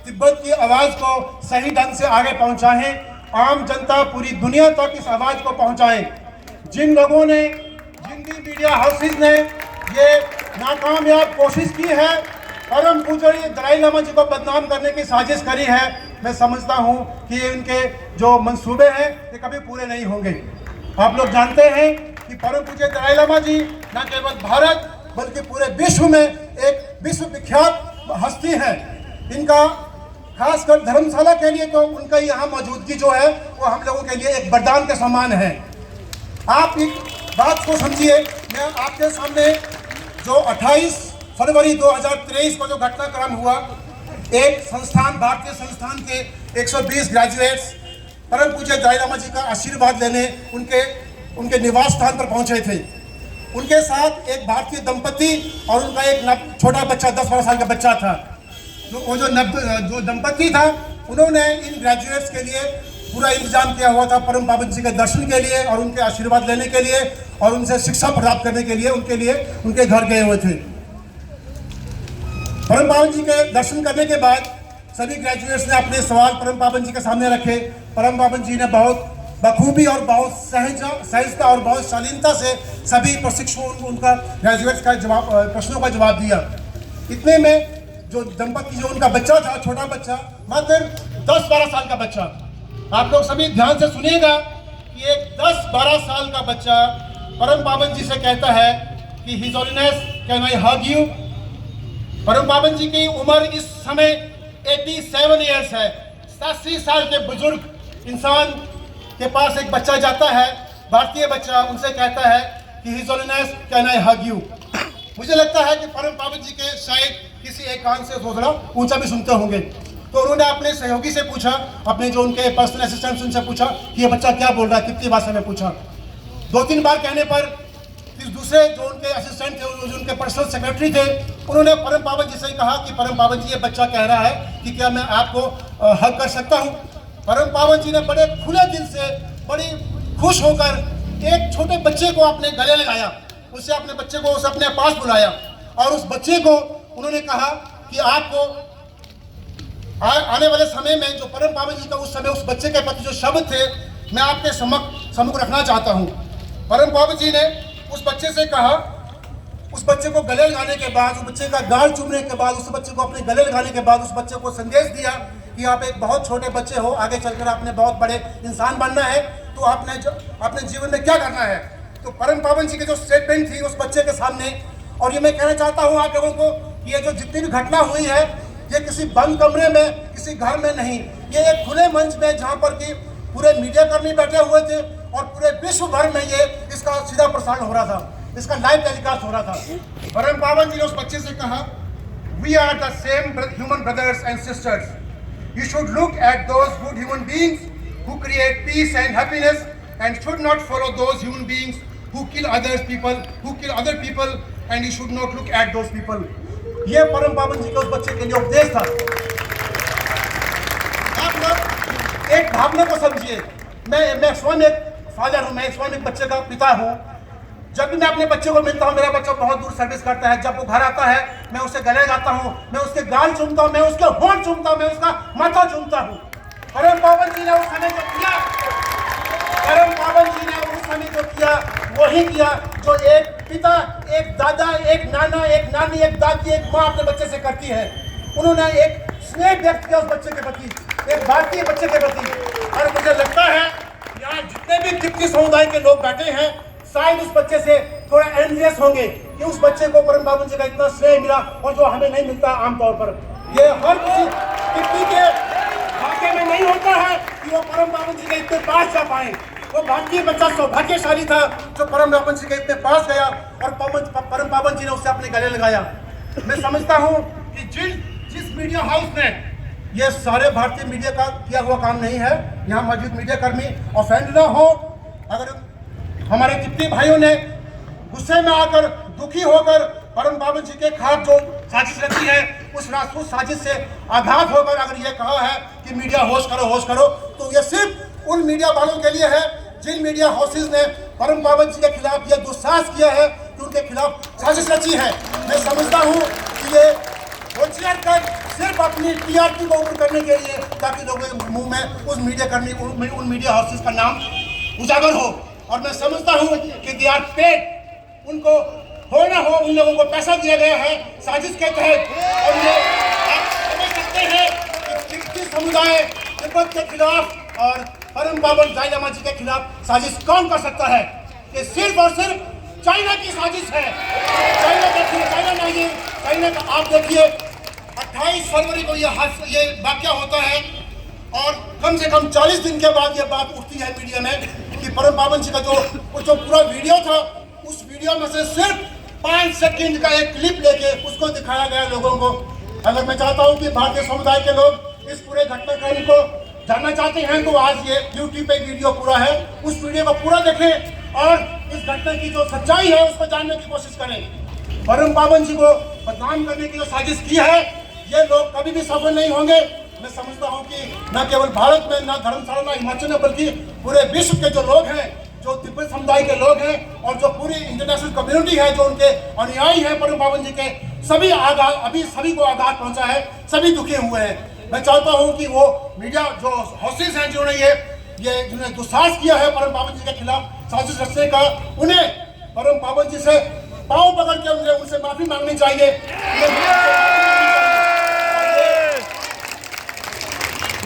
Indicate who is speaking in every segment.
Speaker 1: तिब्बत की आवाज़ को सही ढंग से आगे पहुंचाएं, आम जनता पूरी दुनिया तक इस आवाज़ को पहुंचाएं। जिन लोगों ने, जिन भी मीडिया हाउसेज ने ये नाकामयाब कोशिश की है परम पूज्य दलाई लामा जी को बदनाम करने की साजिश करी है, मैं समझता हूं कि इनके जो मंसूबे हैं ये कभी पूरे नहीं होंगे। आप लोग जानते हैं कि परम पूज्य दलाई लामा जी न केवल भारत बल्कि पूरे विश्व में एक विश्व विख्यात हस्ती है। इनका खासकर धर्मशाला के लिए तो उनका यहाँ मौजूदगी जो है वो हम लोगों के लिए एक वरदान के समान है। आप एक बात को समझिए, मैं आपके सामने जो 28 फरवरी 2023 को जो घटनाक्रम हुआ, एक संस्थान, भारतीय संस्थान के 120 ग्रेजुएट्स परम पूज्य दलाई लामा जी का आशीर्वाद लेने उनके निवास स्थान पर पहुंचे थे। उनके साथ एक भारतीय दंपति और उनका एक छोटा बच्चा, 10-12 साल का बच्चा था। जो दंपति था उन्होंने इन ग्रेजुएट्स के लिए पूरा इंतजाम किया हुआ था, परम पावन जी के दर्शन के लिए और उनके आशीर्वाद लेने के लिए और उनसे शिक्षा प्राप्त करने के लिए उनके घर गए हुए थे। परम पावन जी के दर्शन करने के बाद सभी ग्रेजुएट्स ने अपने सवाल परम पावन जी के सामने रखे। परम पावन जी ने बहुत बखूबी और बहुत सहजता और बहुत शालीनता से सभी प्रशिक्षुओं उनका ग्रेजुएट्स का प्रश्नों का जवाब दिया। इतने में जो दंपति, जो उनका बच्चा था, छोटा बच्चा, मात्र 10-12 साल का बच्चा, आप लोग सभी ध्यान से सुनिएगा कि एक 10-12 साल का बच्चा परम पावन जी से कहता है कि his holiness can I hug you. परम पावन जी की उम्र इस समय 87 ईयर्स है। 87 साल के बुजुर्ग इंसान के पास एक बच्चा जाता है, भारतीय बच्चा, उनसे कहता है कि his holiness can I hug you. मुझे लगता है कि परम पावन जी के शायद किसी एक कान से थोड़ा ऊंचा भी सुनते होंगे। तो उन्होंने अपने सहयोगी से पूछा, अपने जो उनके पर्सनल असिस्टेंट उनसे पूछा कि ये बच्चा क्या बोल रहा है, कितनी भाषा में पूछा। 2-3 बार कहने पर फिर दूसरे जो उनके असिस्टेंट थे, जो उनके पर्सनल सेक्रेटरी थे, उन्होंने परम पावन जी से कहा कि परम पावन जी ये बच्चा कह रहा है कि क्या मैं आपको हग कर सकता हूँ। परम पावन जी ने बड़े खुले दिल से, बड़ी खुश होकर एक छोटे बच्चे को अपने गले लगाया, उसे अपने बच्चे को उसे अपने पास बुलाया और उस बच्चे को उन्होंने कहा कि आपको आने वाले समय में जो परम पावन जी का उस समय उस बच्चे के प्रति जो शब्द थे मैं आपके सम्मुख रखना चाहता हूँ। परम पावन जी ने उस बच्चे से कहा, उस बच्चे को गले लगाने के बाद, उस बच्चे का गाल चूमने के बाद, उस बच्चे को अपने गले लगाने के बाद उस बच्चे को संदेश दिया कि आप एक बहुत छोटे बच्चे हो, आगे चलकर आपने बहुत बड़े इंसान बनना है, तो आपने अपने जीवन में क्या करना है। तो परम पावन जी की जो स्टेटमेंट थी उस बच्चे के सामने, और ये मैं कहना चाहता हूँ आप लोगों को कि ये जो जितनी भी घटना हुई है ये किसी बंद कमरे में, किसी घर में नहीं, ये एक खुले मंच में जहाँ पर कि पूरे मीडिया कर्मी बैठे हुए थे और पूरे विश्व भर में ये इसका सीधा प्रसारण हो रहा था, इसका लाइव टेलीकास्ट हो रहा था। परम पावन जी ने उस बच्चे से कहा, we are the same human brothers and sisters, you should look at those good human beings who create peace and happiness and should not follow those human beings who kill other people and you should not look at those people। ये परम पावन जी के उस बच्चे के लिए उपदेश था। आप लोग एक भावना को समझिए, मैं स्वयं एक फादर हूँ, मैं स्वयं एक बच्चे का पिता हूँ। जब भी मैं अपने बच्चे को मिलता हूँ, मेरा बच्चा बहुत दूर सर्विस करता है, जब वो घर आता है मैं उससे गले लगाता हूँ, मैं उसके गाल चूमता हूँ, मैं उसके होंठ चूमता हूँ, मैं उसका माथा चूमता हूँ। परम पावन जी ने उस समय जो किया, परम पावन जी ने उस समय जो किया वही किया जो एक पिता, एक दादा, एक नाना, एक नानी, एक दादी, एक माँ अपने बच्चे से करती है। उन्होंने एक स्नेह व्यक्त किया उस बच्चे के प्रति, एक भारतीय बच्चे के प्रति। और मुझे लगता है यहाँ जितने भी तिब्बती समुदाय के लोग बैठे हैं शायद उस बच्चे से थोड़ा एनवियस होंगे कि उस बच्चे को परम पावन जी का इतना स्नेह मिला और जो हमें नहीं मिलता आमतौर पर। ये हर किसी तिब्बती के भाग्य में नहीं होता है कि वो परम पावन जी के इतने पास जा पाए। वो भारतीय बच्चा सौभाग्यशाली था जो परम पावन जी के इतने पास गया और परम पावन जी ने उससे अपने गले लगाया। मैं समझता हूँ कि जिस मीडिया हाउस ने, ये सारे भारतीय मीडिया का किया हुआ काम नहीं है, यहाँ मौजूद मीडिया कर्मी ऑफेंड ना हो। अगर हमारे तिब्बती भाइयों ने गुस्से में आकर, दुखी होकर परम पावन जी के खिलाफ जो साजिश रखी है उस साजिश से आघात होकर अगर ये कहा है कि मीडिया होश करो, तो ये सिर्फ उन मीडिया वालों के लिए है जिन मीडिया हाउसेज ने परम पावन जी के खिलाफ यह दुस्साहस किया है कि उनके खिलाफ साजिश रची है। मैं समझता हूँ कि ये वो शेयर कर सिर्फ अपनी टीआरपी को ऊपर करने के लिए, ताकि लोगों के मुंह में उस मीडिया कर्मी उन मीडिया हाउसेस का नाम उजागर हो। और मैं समझता हूँ कि दे आर पेड, उनको हो ना हो उन लोगों को पैसा दिया गया है साजिश के तहत। और ये आप समझ सकते हैं कि तिब्बती समुदाय तिब्बत के खिलाफ और परम पावन दलाई लामा जी के खिलाफ साजिश कौन कर सकता है? ये सिर्फ और सिर्फ चाइना की साजिश है। चाइना देखिए, चाइना नहीं, चाइना का आप देखिए 28 फरवरी को ये वाकया होता है और कम से कम 40 दिन के बाद ये बात उठती है मीडिया में कि परम पावन जी का जो पूरा वीडियो था, उस वीडियो में से सिर्फ 5 सेकंड का एक क्लिप लेके उसको दिखाया गया लोगों को। अगर मैं चाहता हूँ कि भारतीय समुदाय के लोग इस पूरे घटनाक्रम को जानना चाहते हैं तो आज ये यूट्यूब पे वीडियो पूरा है, उस वीडियो को पूरा देखें और इस घटना की जो सच्चाई है उसको जानने की कोशिश करें। परम पावन जी को बदनाम करने की जो साजिश की है, ये लोग कभी भी सफल नहीं होंगे। मैं समझता हूँ कि न केवल भारत में, न धर्मशाला, न हिमाचल में, बल्कि पूरे विश्व के जो लोग हैं, जो तिब्बत समुदाय के लोग हैं और जो पूरी इंटरनेशनल कम्युनिटी है, जो उनके अनुयायी हैं परम पावन जी के, सभी को आघात पहुंचा है, सभी दुखी हुए हैं। मैं चाहता हूं कि वो मीडिया जो हाउसेस हैं जिन्होंने दुस्साहस किया है परम पावन जी के खिलाफ साजिश रचने का, उन्हें परम पावन जी से पांव पकड़ के उनसे माफी मांगनी चाहिए।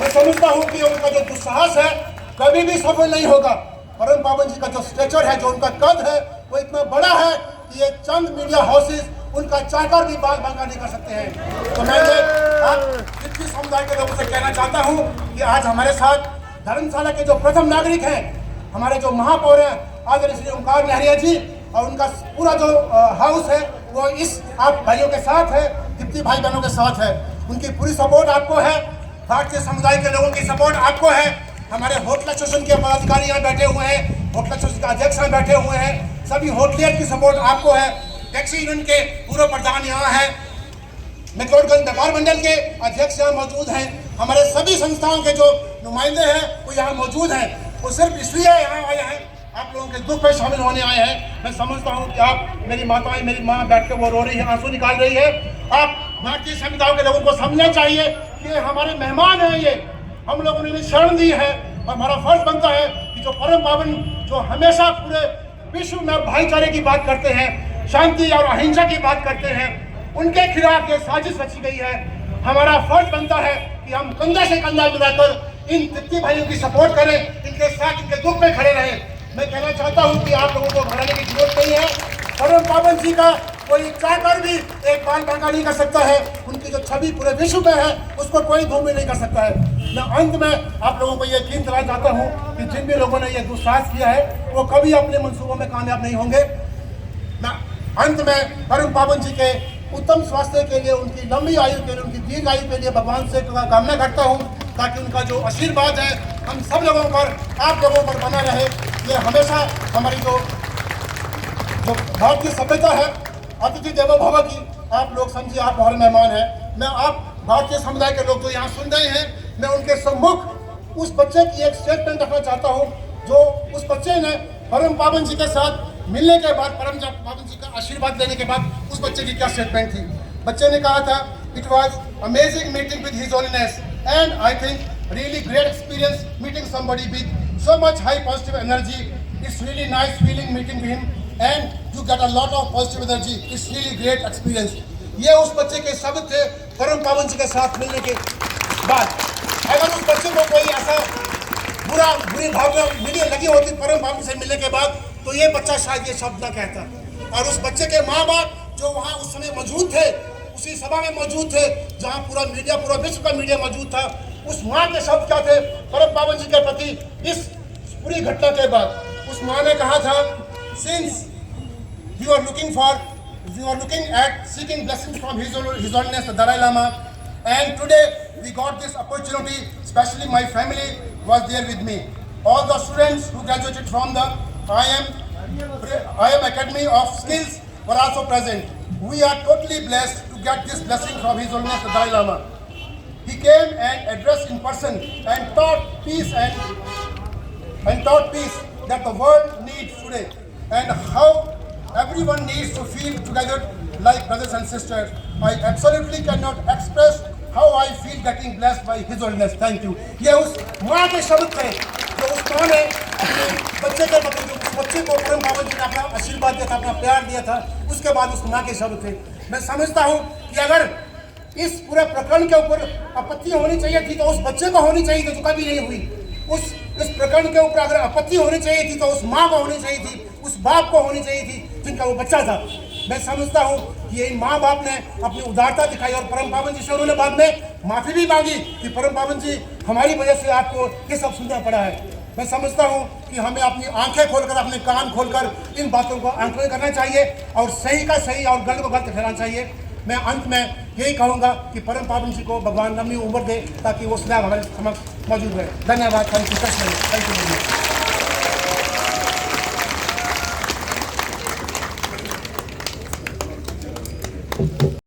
Speaker 1: मैं समझता हूं कि उनका जो दुस्साहस है कभी भी सफल नहीं होगा। परम पावन जी का जो स्ट्रेचर है, जो उनका कद है, वो इतना बड़ा है कि ये चंद मीडिया हाउसेस उनका चाकर भी बाल बांका नहीं कर सकते हैं। तो मैं ये आज तिब्बती समुदाय के लोगों से कहना चाहता हूँ कि आज हमारे साथ धर्मशाला के जो प्रथम नागरिक हैं, हमारे जो महापौर हैं आदरणीय श्री ओंकार लहरिया जी, और उनका पूरा जो हाउस है वो इस आप भाइयों के साथ है, तिब्बती भाई बहनों के साथ है। उनकी पूरी सपोर्ट आपको है, भारतीय समुदाय के लोगों की सपोर्ट आपको है। हमारे होटल एसोसिएशन के पदाधिकारी यहाँ बैठे हुए हैं, होटल एसोसिएशन के अध्यक्ष यहाँ बैठे हुए हैं, सभी होटलियर की सपोर्ट आपको है। टैक्सी यूनियन के पूर्व प्रधान यहाँ हैं, मैक्लोडगंज व्यापार मंडल के अध्यक्ष यहाँ मौजूद हैं, हमारे सभी संस्थाओं के जो नुमाइंदे हैं वो यहाँ मौजूद हैं। वो सिर्फ इसलिए यहाँ आए हैं, आप लोगों के दुख में शामिल होने आए हैं। मैं समझता हूँ कि आप, मेरी माताएं, मेरी माँ बैठ कर वो रो रही है, आंसू निकाल रही है। आप भारतीय समुदाय के लोगों को समझना चाहिए कि हमारे मेहमान हैं, ये हम लोगों ने शरण दी है और हमारा फर्ज बनता है कि जो परम पावन, जो हमेशा पूरे विश्व में भाईचारे की बात करते हैं, शांति और अहिंसा की बात करते हैं, उनके खिलाफ ये साजिश रची गई है। हमारा फर्ज बनता है कि हम कंधा से कंधा मिलाकर इन तिब्बती भाइयों की सपोर्ट करें, इनके साथ इनके दुख में खड़े रहें। मैं कहना चाहता हूं कि आप लोगों को घबराने की जरूरत नहीं है। परम पावन जी का कोई चाहकर भी एक बाल बांका नहीं कर सकता है। उनकी जो छवि पूरे विश्व में है उसको कोई धूमिल नहीं कर सकता है। मैं अंत में आप लोगों को यकीन दिलाना चाहता हूँ कि जिन भी लोगों ने यह दुस्साहस किया है वो कभी अपने मंसूबों में कामयाब नहीं होंगे। मैं अंत में परम पावन जी के उत्तम स्वास्थ्य के लिए, उनकी लंबी आयु के लिए, उनकी दीर्घ आयु के लिए भगवान से कामना करता हूँ, ताकि उनका जो आशीर्वाद है हम सब लोगों पर, आप लोगों पर बना रहे। ये हमेशा हमारी जो भारतीय सभ्यता है, अतिथि देवो भव की, आप लोग समझिए आप हमारे मेहमान हैं। मैं आप भारतीय समुदाय के लोग जो यहाँ सुन रहे हैं, मैं उनके सम्मुख उस बच्चे की एक स्टेटमेंट रखना चाहता हूँ, जो उस बच्चे ने परम पावन जी के साथ मिलने के बाद, परम पावन जी का आशीर्वाद लेने के बाद उस बच्चे की क्या स्टेटमेंट थी। बच्चे ने कहा था, it was amazing meeting with his holiness and I think really great experience meeting somebody with so much high positive energy. It's really nice feeling meeting him and you get a lot of positive energy. It's really great experience. ये उस बच्चे के शब्द थे परम पावन जी के साथ मिलने के बाद। अगर उस बच्चे को कोई ऐसा बुरी भावना लगी होती परम पावन से मिलने के बाद, तो ये बच्चा शायद ये शब्द ना कहता। और उस बच्चे के माँ बाप जो वहाँ उस समय मौजूद थे, उसी सभा में मौजूद थे जहाँ पूरा मीडिया, पूरा विश्व का मीडिया मौजूद था, उस माँ के शब्द क्या थे परम पावन जी के प्रति इस पूरी घटना के बाद? उस माँ ने कहा था, since you are looking at seeking blessings from his holiness the Dalai Lama and today we got this opportunity, specially my family was there with me, all the students who graduated from the IIM Academy of Skills were also present. We are totally blessed to get this blessing from His Holiness the Dalai Lama. He came and addressed in person and taught peace that the world needs today, and how everyone needs to feel together like brothers and sisters, I absolutely cannot express how I feel getting blessed by His Holiness. Thank you. ये उस माँ के शब्द थे जो उस माँ ने अपने बच्चे के मतलब जो उस बच्चे को परम पावन जी ने अपना आशीर्वाद दिया था, अपना प्यार दिया था, उसके बाद उस माँ के शब्द थे। मैं समझता हूँ कि अगर इस पूरे प्रकरण के ऊपर आपत्ति होनी चाहिए थी तो उस बच्चे को होनी चाहिए थी, जो कभी नहीं हुई। इस प्रकरण के ऊपर अगर आपत्ति होनी चाहिए थी तो उस माँ को होनी चाहिए थी, उस बाप को होनी चाहिए थी जिनका वो बच्चा था। मैं समझता हूँ कि ये माँ बाप ने अपनी उदारता दिखाई और परम पावन जी से उन्होंने बाद में माफी भी मांगी कि परम पावन जी हमारी वजह से आपको ये सब सुनना पड़ा है। मैं समझता हूँ कि हमें अपनी आंखें खोलकर, अपने कान खोलकर इन बातों को आंकलन करना चाहिए और सही का सही और गलत को गलत ठहराना चाहिए। मैं अंत में यही कहूँगा कि परम पावन जी को भगवान लंबी उम्र दे ताकि वो सदा हमारे समक्ष मौजूद रहे। धन्यवाद। Thank you.